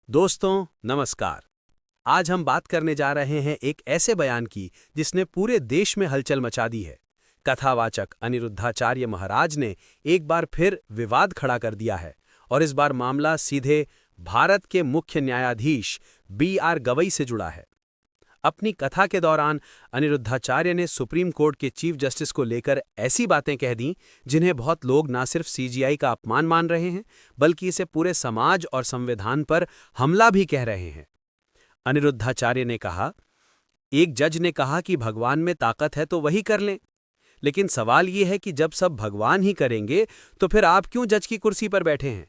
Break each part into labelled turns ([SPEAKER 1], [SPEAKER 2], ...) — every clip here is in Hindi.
[SPEAKER 1] दोस्तों नमस्कार। आज हम बात करने जा रहे हैं एक ऐसे बयान की जिसने पूरे देश में हलचल मचा दी है। कथावाचक अनिरुद्धाचार्य महाराज ने एक बार फिर विवाद खड़ा कर दिया है और इस बार मामला सीधे भारत के मुख्य न्यायाधीश बी.आर. गवई से जुड़ा है। अपनी कथा के दौरान अनिरुद्धाचार्य ने सुप्रीम कोर्ट के चीफ जस्टिस को लेकर ऐसी बातें कह दी जिन्हें बहुत लोग न सिर्फ सीजीआई का अपमान मान रहे हैं बल्कि इसे पूरे समाज और संविधान पर हमला भी कह रहे हैं। अनिरुद्धाचार्य ने कहा, एक जज ने कहा कि भगवान में ताकत है तो वही कर लें, लेकिन सवाल ये है कि जब सब भगवान ही करेंगे तो फिर आप क्यों जज की कुर्सी पर बैठे हैं?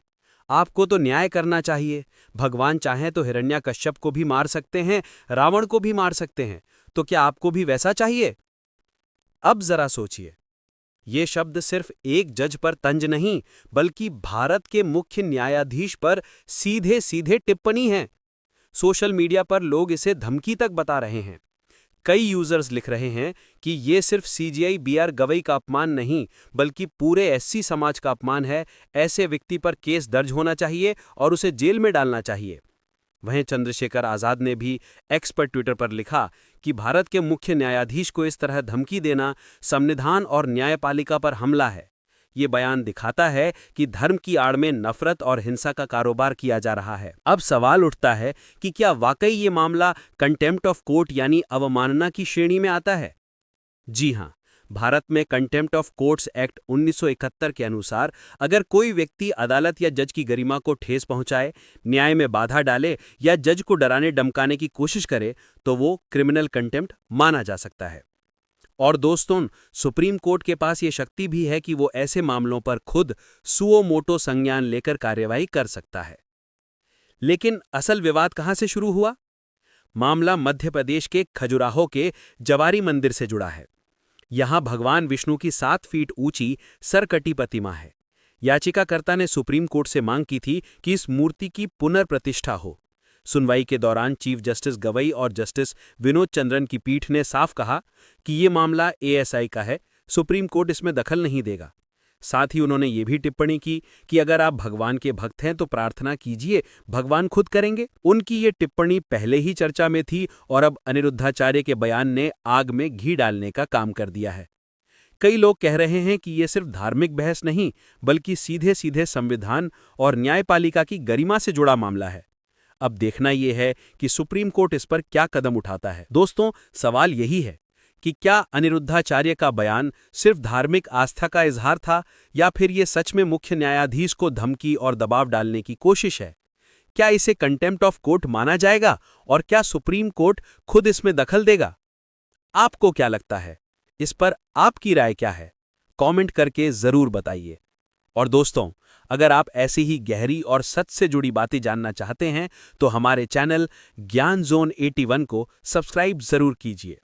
[SPEAKER 1] आपको तो न्याय करना चाहिए। भगवान चाहें तो हिरण्याकश्यप को भी मार सकते हैं, रावण को भी मार सकते हैं, तो क्या आपको भी वैसा चाहिए? अब जरा सोचिए, ये शब्द सिर्फ एक जज पर तंज नहीं बल्कि भारत के मुख्य न्यायाधीश पर सीधे सीधे टिप्पणी है। सोशल मीडिया पर लोग इसे धमकी तक बता रहे हैं। कई यूजर्स लिख रहे हैं कि ये सिर्फ सीजीआई बी.आर. गवई का अपमान नहीं बल्कि पूरे एससी समाज का अपमान है। ऐसे व्यक्ति पर केस दर्ज होना चाहिए और उसे जेल में डालना चाहिए। वहीं चंद्रशेखर आजाद ने भी एक्स पर ट्विटर पर लिखा कि भारत के मुख्य न्यायाधीश को इस तरह धमकी देना संविधान और न्यायपालिका पर हमला है। ये बयान दिखाता है कि धर्म की आड़ में नफरत और हिंसा का कारोबार किया जा रहा है। अब सवाल उठता है कि क्या वाकई ये मामला कंटेम्प्ट ऑफ कोर्ट यानी अवमानना की श्रेणी में आता है? जी हां, भारत में कंटेम्प्ट ऑफ कोर्ट्स एक्ट 1971 के अनुसार अगर कोई व्यक्ति अदालत या जज की गरिमा को ठेस पहुंचाए, न्याय में बाधा डाले या जज को डराने धमकाने की कोशिश करे तो वो क्रिमिनल कंटेम्प्ट माना जा सकता है। और दोस्तों, सुप्रीम कोर्ट के पास ये शक्ति भी है कि वो ऐसे मामलों पर खुद सुओ मोटो संज्ञान लेकर कार्यवाही कर सकता है। लेकिन असल विवाद कहां से शुरू हुआ? मामला मध्य प्रदेश के खजुराहो के जवारी मंदिर से जुड़ा है। यहां भगवान विष्णु की 7 फीट ऊंची सरकटी प्रतिमा है। याचिकाकर्ता ने सुप्रीम कोर्ट से मांग की थी कि इस मूर्ति की पुनर्प्रतिष्ठा हो। सुनवाई के दौरान चीफ जस्टिस गवई और जस्टिस विनोद चंद्रन की पीठ ने साफ कहा कि ये मामला एएसआई का है, सुप्रीम कोर्ट इसमें दखल नहीं देगा। साथ ही उन्होंने ये भी टिप्पणी की कि अगर आप भगवान के भक्त हैं तो प्रार्थना कीजिए, भगवान खुद करेंगे। उनकी ये टिप्पणी पहले ही चर्चा में थी और अब अनिरुद्धाचार्य के बयान ने आग में घी डालने का काम कर दिया है। कई लोग कह रहे हैं कि ये सिर्फ धार्मिक बहस नहीं बल्कि सीधे सीधे संविधान और न्यायपालिका की गरिमा से जुड़ा मामला है। अब देखना यह है कि सुप्रीम कोर्ट इस पर क्या कदम उठाता है। दोस्तों, सवाल यही है कि क्या अनिरुद्धाचार्य का बयान सिर्फ धार्मिक आस्था का इजहार था या फिर ये सच में मुख्य न्यायाधीश को धमकी और दबाव डालने की कोशिश है? क्या इसे कंटेम्प्ट ऑफ कोर्ट माना जाएगा और क्या सुप्रीम कोर्ट खुद इसमें दखल देगा? आपको क्या लगता है? इस पर आपकी राय क्या है? कमेंट करके जरूर बताइए। और दोस्तों, अगर आप ऐसी ही गहरी और सच से जुड़ी बातें जानना चाहते हैं तो हमारे चैनल ज्ञान जोन 81 को सब्सक्राइब जरूर कीजिए।